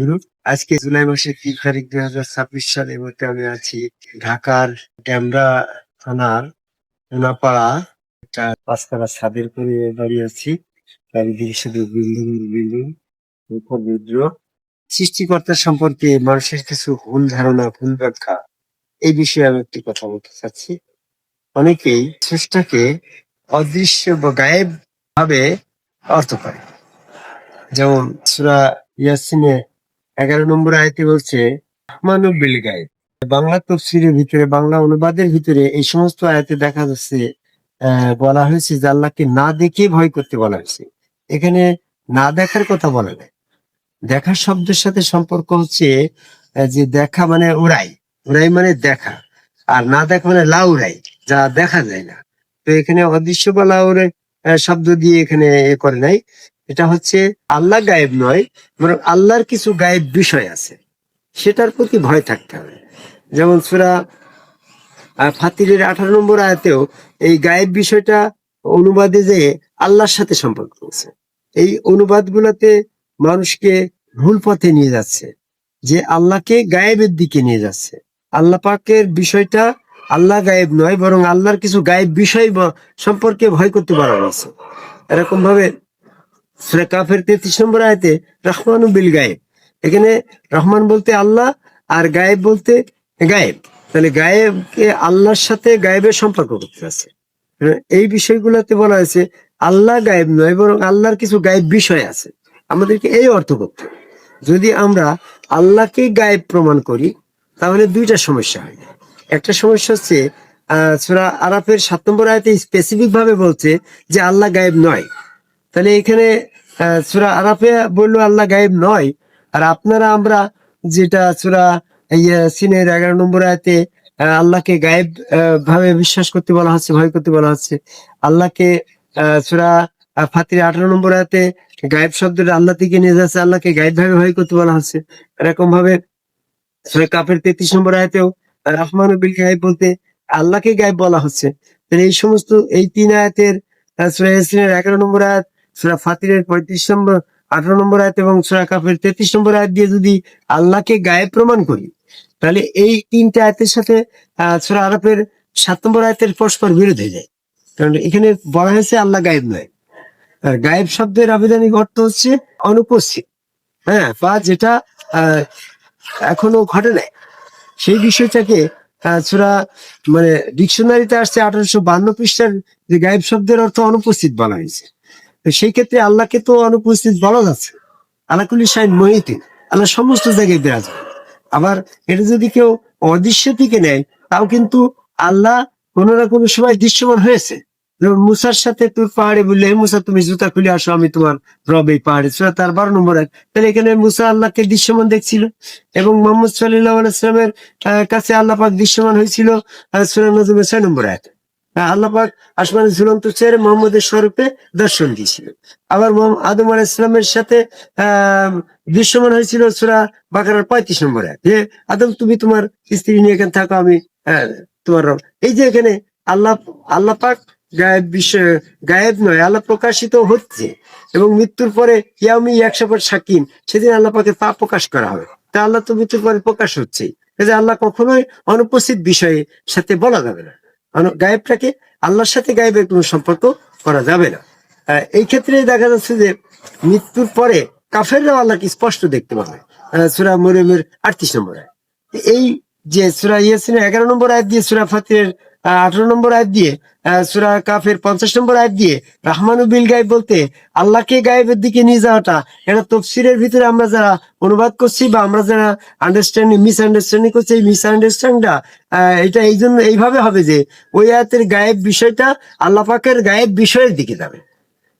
Group আজকে জুলাই মাসের 3 তারিখ 2026 সালে এই মুহূর্তে আমি আছি ঢাকার ডেমরা থানার সোনাপাড়া একটা পাঁচতলা ছাদের উপরে দাঁড়িয়ে আছি। চারিদিকে শুধু বিল্ডিং বিল্ডিং, মুখর বিদ্রোহ। সৃষ্টিকর্তা সম্পর্কে মানুষের কিছু ভুল ধারণা, ভুল ব্যাখ্যা, এই বিষয়ে আমি একটি কথা বলতে চাচ্ছি। অনেকেই স্রষ্টাকে অদৃশ্য বা গায়েব ভাবে অর্থ করে। যেমন সূরা ইয়াসিনে 11 নম্বর আয়াতে বলছে রহমানুল বিল গায়েব। বাংলা তফসিরের ভিতরে, বাংলা অনুবাদের ভিতরে এই সমস্ত আয়াতে দেখা যাচ্ছে বলা হয়েছে যে আল্লাহকে না দেখে ভয় করতে বলা হয়েছে। এখানে না দেখার কথা বলা নাই। দেখার শব্দের সাথে সম্পর্ক হচ্ছে যে দেখা মানে উড়াই, উড়াই মানে দেখা, আর না দেখা মানে লাউড়াই, যা দেখা যায় না। তো এখানে অদৃশ্য বা লাউড়াই শব্দ দিয়ে এখানে করে নাই। এটা হচ্ছে আল্লাহ গায়েব নয়, বরং আল্লাহর কিছু গায়েব বিষয় আছে, সেটার প্রতি ভয় থাকতে হবে। যেমন সূরা ফাতিরের 18 নম্বর আয়াতেও এই গায়েব বিষয়টা অনুবাদে যে আল্লাহর সাথে সম্পর্ক আছে। এই অনুবাদ গুলাতে মানুষকে ভুল পথে নিয়ে যাচ্ছে, যে আল্লাহকে গায়েবের দিকে নিয়ে যাচ্ছে। আল্লাহ পাকের বিষয়টা আল্লাহ গায়েব নয়, বরং আল্লাহর কিছু গায়েব বিষয় সম্পর্কে ভয় করতে বলা হয়েছে। এরকম ভাবে সূরা কাফের 33 নম্বর আয়াতে রহমানুল বিল গায়েব, এখানে রহমান বলতে আল্লাহ আর গায়েব বলতে গায়েব। তাহলে গায়েবকে আল্লাহর সাথে গায়েবের সম্পর্ক করতে আছে। এই বিষয়গুলোতে বলা হয়েছে আল্লাহ গায়েব নয়, বরং আল্লাহর কিছু গায়েব বিষয় আছে। আমাদেরকে এই অর্থ করতে হবে। যদি আমরা আল্লাহকে গায়েব প্রমাণ করি তাহলে দুইটা সমস্যা হয়। একটা সমস্যা হচ্ছে সূরা আরাফের 7 নম্বর আয়াতে স্পেসিফিক ভাবে বলছে যে আল্লাহ গায়েব নয়। তাহলে এখানে সূরা আরাফে বললো আল্লাহ গায়েব নয়, আর আমরা যেটা সূরা ইয়াসিনের 11 নম্বর আয়াতে আল্লাহকে গায়েব ভাবে বিশ্বাস করতে বলা হচ্ছে, ভয় করতে বলা হচ্ছে। আল্লাহকে সূরা ফাতির 18 নম্বর আয়াতে গায়েব শব্দটা আল্লাহ থেকে নিয়ে যাচ্ছে, আল্লাহকে গায়েব ভাবে ভয় করতে বলা হচ্ছে। এরকম ভাবে সূরা কাফের 33 নম্বর আয়াতেও রহমান বিল গায়েব বলতে আল্লাহকে গায়েব বলা হচ্ছে। তাহলে এই সমস্ত এই 3 আয়াতের সূরা ইয়াসিনের 11 নম্বর আয়াত, সূরা ফাতিরের 35 নম্বর 18 নম্বর আয়াত এবং সূরা কাফের 33 নম্বর আয়াত দিয়ে যদি আল্লাহকে গায়েব প্রমাণ করি, তাহলে এই 3টে আয়াতের সাথে সূরা আরাফের 7 নম্বর আয়াতের পরস্পর বিরোধ হয়ে যায়। কারণ এখানে বলা হয়েছে আল্লাহ গায়েব নয়। আর গায়েব শব্দের আবিধানিক অর্থ হচ্ছে অনুপস্থিত, হ্যাঁ, বা যেটা আহ এখনো ঘটে নাই, সেই বিষয়টাকে সূরা মানে ডিকশনারিতে আসছে 1852 পৃষ্ঠার যে গায়েব শব্দের অর্থ অনুপস্থিত বলা হয়েছে। তো সেই ক্ষেত্রে আল্লাহকে তো অনুপস্থিত বলা যাচ্ছে। আল্লাহ কুল্লি শাইইন মুহিত, আল্লাহ সমস্ত জায়গায় বিরাজমান। আবার এটা যদি কেউ অদৃশ্য থেকে নেয়, তাও কিন্তু আল্লাহ কোনো না কোনো সময় দৃশ্যমান হয়েছে। যেমন মুসার সাথে তুর পাহাড়ে বললে, হে মুসা তুমি জুতা খুলে আসো, আমি তোমার রব এই পাহাড়ে, সূরা তার 12 নম্বর আয়াত। তাহলে এখানে মুসা আল্লাহকে দৃশ্যমান দেখছিল, এবং মোহাম্মদ সাল্লাল্লাহু আলাইহি ওয়াসাল্লামের কাছে আল্লাহ পাক দৃশ্যমান হয়েছিল সূরা নজমের 6 নম্বর আয়াত। আল্লাহ পাক আসমানের ঝুলন্ত চেহারা মোহাম্মদের স্বরূপে দর্শন দিয়েছিল। আবার আদম আলাইহিস সালামের সাথে দৃশ্যমান হয়েছিল সূরা বাকারার 35 নম্বর আয়াত, যে আদম তুমি তোমার স্ত্রী নিয়ে এখানে থাকো, আমি তোমার রব। এই যে এখানে আল্লাহ আল্লাহ পাক গায়েব বিষয় গায়েব নয়, আল্লাহ প্রকাশিত হচ্ছে। এবং মৃত্যুর পরে ইয়াউমি ইয়াকশাফুল শাকিন, সেদিন আল্লাহ পাকের পা প্রকাশ করা হবে। তা আল্লাহ তো মৃত্যুর পরে প্রকাশ হচ্ছে, আল্লাহ কখনোই অনুপস্থিত বিষয়ের সাথে বলা যাবে না। গায়েবটাকে আল্লাহর সাথে গায়েবের কোনো সম্পর্ক করা যাবে না। এই ক্ষেত্রে দেখা যাচ্ছে যে মৃত্যুর পরে কাফেররাও আল্লাহকে স্পষ্ট দেখতে পাবে। সূরা মরিয়মের 38 নম্বর আয়াত। এই যে সূরা ইয়াসিনের 11 নম্বর আয়াত দিয়ে, সূরা ফাতিরের 18 নম্বর আয়াত দিয়ে, সূরা কাফের 50 নম্বর আয়াত দিয়ে রহমানু বিল গায়েব বলতে আল্লাহকে গায়েবের দিকে নিয়ে যাওয়াটা, এটা তফসিরের ভিতরে আমরা যারা অনুবাদ করছি বা আমরা যারা মিসআন্ডারস্ট্যান্ডিং করছি, এই মিসআন্ডারস্ট্যান্ডিংটা এটা এই জন্য এইভাবে হবে যে ওই আয়াতের গায়েব বিষয়টা আল্লাহ পাকের গায়েব বিষয়ের দিকে যাবে।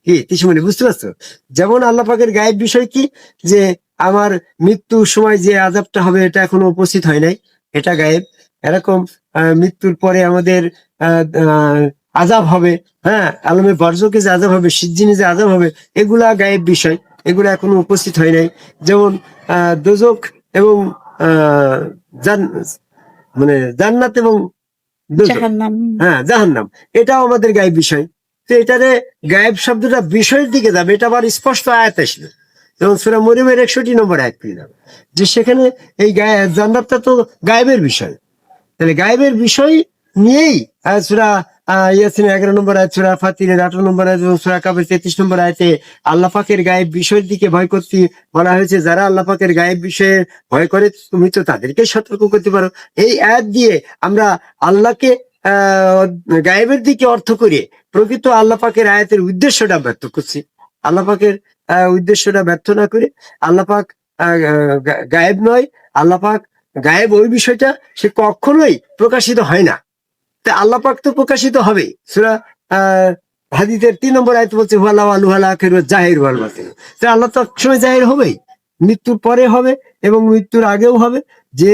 কি কিছু মানে বুঝতে পারছো? যেমন আল্লাহ পাকের গায়েব বিষয় কি, যে আমার মৃত্যুর সময় যে আযাবটা হবে এটা এখনো উপস্থিত হয় নাই, এটা গায়েব। এরকম মৃত্যুর পরে আমাদের আযাব হবে, হ্যাঁ, আলমে বরজকে যে আযাব হবে, সিজ্জিনে যে আযাব হবে, এগুলা গায়েব বিষয়, এগুলা এখনো উপস্থিত হয় নাই। যেমন দোজখ এবং আহ মানে জান্নাত এবং দোজখ, জাহান্নাম। হ্যাঁ, জাহান্নাম, এটাও আমাদের গায়েব বিষয়। তো এটারে গায়েব শব্দটা বিষয়ের দিকে যাবে, এটা আবার স্পষ্ট আয়াত আসলো। যেমন সূরা মরিয়মের 61 নম্বর আয়াত পেলাম যে সেখানে এই জান্নাতটা তো গায়েবের বিষয়, তাহলে গায়েবের বিষয় নিয়েই সূরা ইয়াসিনের 11 নম্বর আয়াত, সূরা ফাতিরের 18 নম্বর আয়াত এবং সূরা কাফের 33 নম্বর আয়াতে আল্লাহ পাকের গায়েব বিষয়ের দিকে ভয় করতে বলা হয়েছে। যারা আল্লাহ পাকের গায়েব বিষয়ে ভয় করে তুমি তো তাদেরকে সতর্ক করতে পারো। এই আয়াত দিয়ে আমরা আল্লাহকে গায়েবের দিকে অর্থ করে প্রকৃত আল্লাহ পাকের আয়াতের উদ্দেশ্যটা ব্যর্থ করছি। আল্লাহ পাকের উদ্দেশ্যটা ব্যর্থ না করে আল্লাহ পাক গায়েব নয়, আল্লাহ পাক গায়েব ওই বিষয়টা সে কখনোই প্রকাশিত হয় না। তা আল্লাহ পাক তো প্রকাশিত হবে। সূরা হাদীসের 3 নম্বর আয়াত বলছে হুয়াল্লাহ আল আখির ওয়া জাহির ওয়াল বাতিন। তা আল্লাহ তো একসময় জাহির হবেই, মৃত্যুর পরে হবে এবং মৃত্যুর আগেও হবে। যে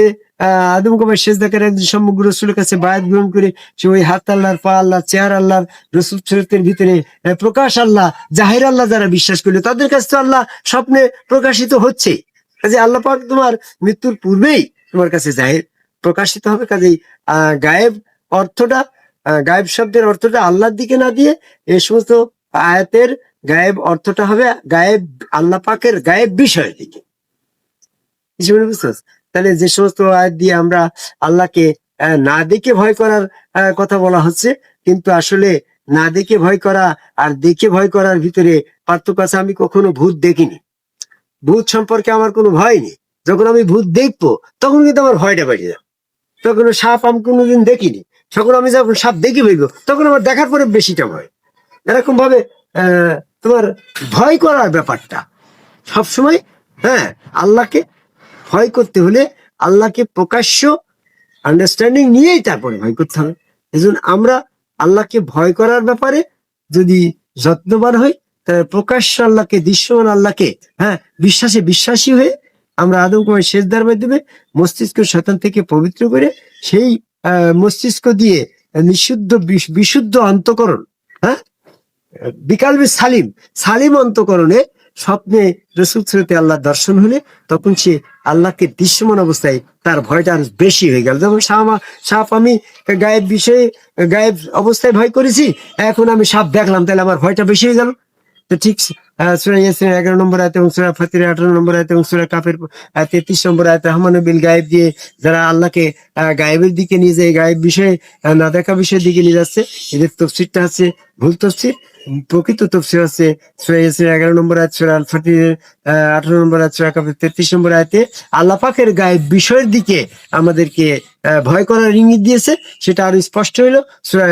আদম কবে সেজদা করে একজন সমগ্র রসুলের কাছে বায়াত গ্রহণ করে সে ওই হাত আল্লাহর, পা আল্লাহ, চেহার আল্লাহর, রসুল শরীয়তের ভিতরে প্রকাশ আল্লাহ, জাহির আল্লাহ যারা বিশ্বাস করলো তাদের কাছে তো আল্লাহ স্বপ্নে প্রকাশিত হচ্ছে। কাজে আল্লাহ পাক তোমার মৃত্যুর পূর্বেই তোমার কাছে জাহির প্রকাশিত হবে। কাজেই গায়েব অর্থটা, গায়েব শব্দের অর্থটা আল্লাহর দিকে না দিয়ে এই সমস্ত আয়াতের গায়েব অর্থটা হবে গায়েব আল্লাহ পাকের গায়েব বিষয়ের দিকে। বুঝছিস? তাহলে যে সমস্ত আয়াত দিয়ে আমরা আল্লাহকে না দেখে ভয় করার কথা বলা হচ্ছে, কিন্তু আসলে না দেখে ভয় করা আর দেখে ভয় করার ভিতরে পার্থক্য আছে। আমি কখনো ভূত দেখিনি, ভূত সম্পর্কে আমার কোনো ভয় নেই। যখন আমি ভূত দেখবো তখন কিন্তু আমার ভয়টা বেড়ে যাবে। তখন সাপ আমি কোনোদিন দেখিনি, তখন আমি যখন সাপ দেখে ফেলবো তখন আমার দেখার পরে বেশিটা ভয়। এরকম ভাবে তোমার ভয় করার ব্যাপারটা সবসময়, হ্যাঁ, আল্লাহকে ভয় করতে হলে আল্লাহকে প্রকাশ্য আন্ডারস্ট্যান্ডিং নিয়েই তারপরে ভয় করতে হবে। এজন্য আমরা আল্লাহকে ভয় করার ব্যাপারে যদি যত্নবান হই, তাহলে প্রকাশ্য আল্লাহকে, দৃশ্যমান আল্লাহকে, হ্যাঁ, বিশ্বাসী হয়ে আমরা আদম কুমার সেজদার মাধ্যমে মস্তিষ্ক শয়তান থেকে পবিত্র করে সেই মস্তিষ্ক দিয়ে বিশুদ্ধ অন্তঃকরণ, হ্যাঁ, বিকালবে সালিম অন্তঃকরণে স্বপ্নে রসুল সুরতে আল্লাহ দর্শন হলে তখন সে আল্লাহকে দৃশ্যমান অবস্থায় তার ভয়টা আরো বেশি হয়ে গেল। যেমন সাপ আমি গায়েব অবস্থায় ভয় করেছি, এখন আমি সাপ দেখলাম তাহলে আমার ভয়টা বেশি হয়ে গেল। তো ঠিক সূরা ইয়াসিনের 11 নম্বর আয়াত এবং সূরা ফাতিরের 18 নম্বর আয়াত এবং সূরা কাফের 33 নম্বর আয়াত রহমান বিল গায়েব দিয়ে যারা আল্লাহকে গায়েবের দিকে নিয়ে যায়, গায়েব বিষয়ে না দেখা বিষয়ের দিকে নিয়ে যাচ্ছে, এদের তফসিরটা আছে ভুল তফসির। প্রকৃত তফসির আছে সূরা ইয়াসিনের 11 নম্বর আয়াত, সূরা আল ফাতিরের 18 নম্বর আয়াত, সূরা কাফের 33 নম্বর আয়াতে আল্লাহ পাকের গায়েব বিষয়ের দিকে আমাদেরকে ভয় করার ইঙ্গিত দিয়েছে। সেটা আরো স্পষ্ট হইলো সূরা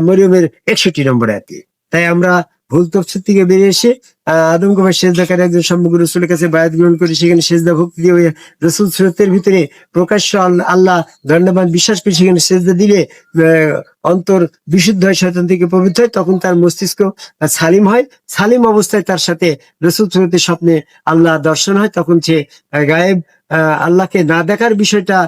মরিয়মের 61 নম্বর আয়াতে। তাই আমরা ভুল তফসির থেকে বেরিয়ে এসে আদম কুমার সেজদাকারী একজন সমগ্র রসুলের কাছে বায়াত গ্রহণ করে সেখানে সেজদা ভক্তি দিয়ে রসুল সুরতের ভিতরে প্রকাশ্য আল্লাহ ধন্যবাদ বিশ্বাস করে সেখানে সেজদা দিলে অন্তর বিশুদ্ধ হয়, শয়তান থেকে পবিত্র হয়, তখন তার মস্তিষ্ক সালিম হয়। সালিম অবস্থায় তার সাথে রসুল সুরতের স্বপ্নে আল্লাহ দর্শন হয়, তখন সে গায়েব আল্লাহকে না দেখার বিষয়টা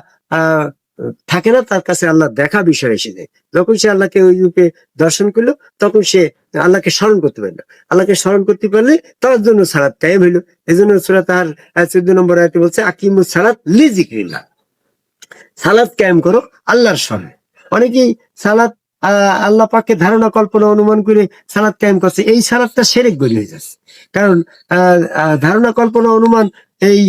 থাকে না, তার কাছে আল্লাহ দেখা বিষয় এসে যায়। যখন সে আল্লাহকে ওই রূপে দর্শন করলো তখন সে আল্লাহকে স্মরণ করতে পারলো। আল্লাহকে স্মরণ করতে পারলে তার জন্য সালাত কায়েম হইলো। এই জন্য সূরা তার 14 নম্বর আয়াতে বলছে আকিমুস সালাত লিযিকরিল্লাহ, সালাত কায়েম করো আল্লাহর স্মরণে। অনেকেই সালাত আল্লাহ পাককে ধারণা কল্পনা অনুমান করে সালাত কায়েম করছে, এই সালাতটা শিরক গনি হয়ে যাচ্ছে। কারণ ধারণা কল্পনা অনুমান এই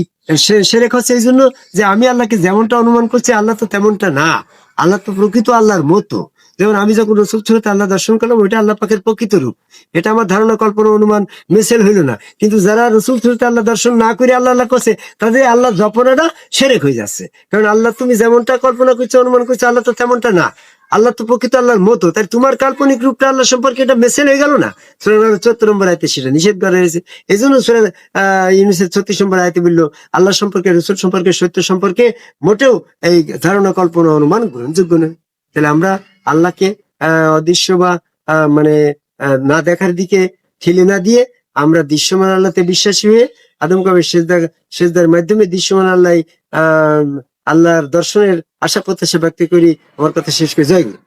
শিরক হচ্ছে এই জন্য যে আমি আল্লাহকে যেমনটা অনুমান করছি আল্লাহ তো তেমনটা না, আল্লাহ তো প্রকৃত আল্লাহর মতো। যেমন আমি যখন রসুল সুরতে আল্লাহ দর্শন করলাম ওইটা আল্লাহ পাকের প্রকৃত রূপ, এটা আমার ধারণা কল্পনা অনুমান মেসেল হইল না। কিন্তু যারা রসুল সুরতে আল্লাহ দর্শন না করে আল্লাহ করছে তাদের আল্লাহ জপনাটা শিরক হয়ে যাচ্ছে। কারণ আল্লাহ তুমি যেমনটা কল্পনা করছো অনুমান করছো আল্লাহ তো তেমনটা না, আল্লাহ তো প্রকৃত আল্লাহর মতো। তাই তোমার কাল্পনিক রূপটা আল্লাহ সম্পর্কে এটা মেসেল হয়ে গেল না। সূরা 74 নম্বর আয়াতে সেটা নিষেধ করা হয়েছে। এই জন্য সূরা ইউনূসের 36 নম্বর আয়াতে বলল আল্লাহ সম্পর্কে, রসুল সম্পর্কে, সত্য সম্পর্কে মোটেও এই ধারণা কল্পনা অনুমান গ্রহণযোগ্য নয়। তাহলে আমরা আল্লাহকে অদৃশ্য বা মানে না দেখার দিকে ঠেলে না দিয়ে আমরা দৃশ্যমান আল্লাহতে বিশ্বাসী হয়ে আদম কাবের সেজদার মাধ্যমে দৃশ্যমান আল্লাহর দর্শনের আশা প্রত্যাশা ব্যক্ত করি। আমার কথা শেষ করে জয় গুরু।